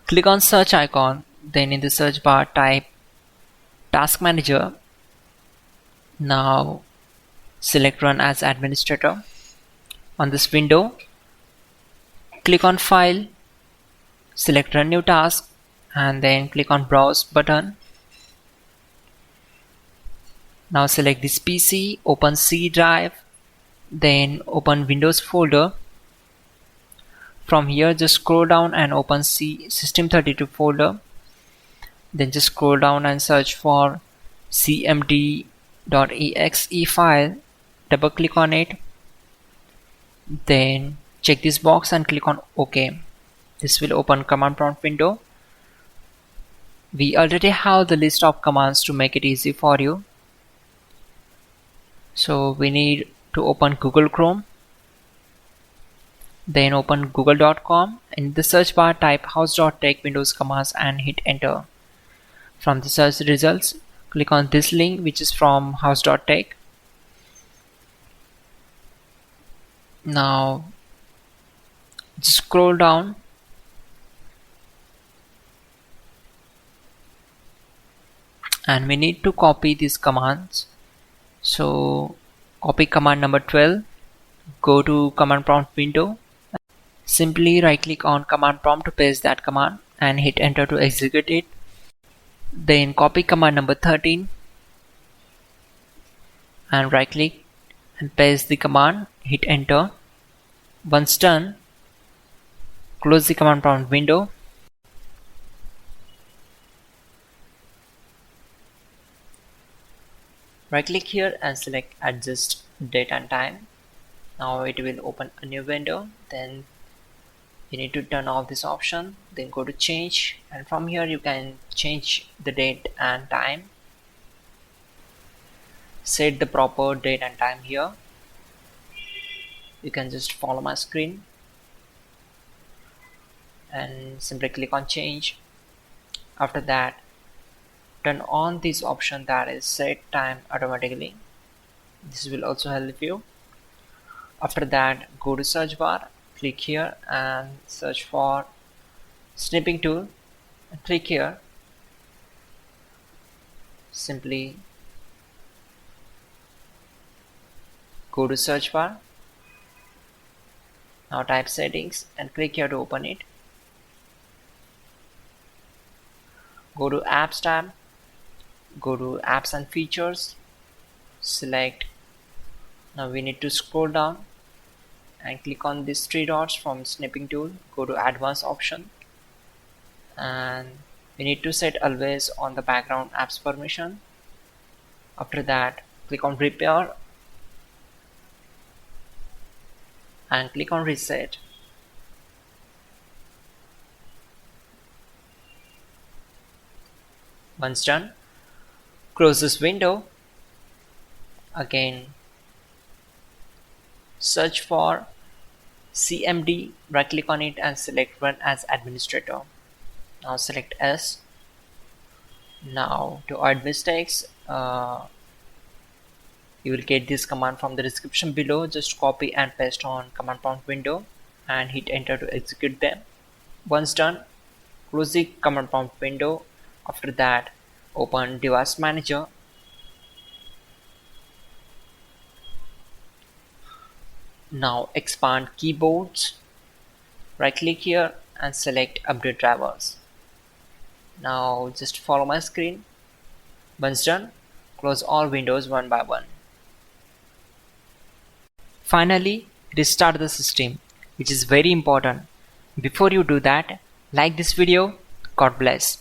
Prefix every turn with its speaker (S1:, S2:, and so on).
S1: Click on search icon, then in the search bar type Task Manager. Now select Run as Administrator. On this window, click on File, select Run New Task, and then click on Browse button. Now select this PC, open C drive, then open Windows folder. From here just scroll down and open C System32 folder. Then just scroll down and search for cmd.exe file. Double click on it. Then check this box and click on OK. This will open command prompt window. We already have the list of commands to make it easy for you. So we need to open Google Chrome. Then open google.com. In the search bar type hows.tech Windows commands and hit enter. From the search results, click on this link which is from hows.tech. Now just scroll down and we need to copy these commands. So copy command number 12, go to command prompt window. Simply right click on command prompt to paste that command and hit enter to execute it. Then copy command number 13 and right click and paste the command, hit enter. Once done, close the command prompt window. Right click here and select adjust date and time. Now it will open a new window. Then you need to turn off this option, then go to change, and from here you can change the date and time. Set the proper date and time here. You can just follow my screen and simply click on change. After that, turn on this option that is set time automatically. This will also help you. After that, go to search bar, click here and search for snipping tool and click here. Simply go to search bar. Now type settings and click here to open it. Go to apps tab, go to apps and features, select. Now we need to scroll down and click on these three dots from snipping tool, go to advanced option, and we need to set always on the background apps permission. After that, click on repair and click on reset. Once done, close this window. Again, search for CMD, right click on it and select run as administrator. Now select S. Now to avoid mistakes, you will get this command from the description below. Just copy and paste on command prompt window and hit enter to execute them. Once done, close the command prompt window. After that, open device manager. Now expand keyboards, right click here and select update drivers. Now just follow my screen. Once done, close all windows one by one. Finally, restart the system, which is very important. Before you do that, like this video. God bless.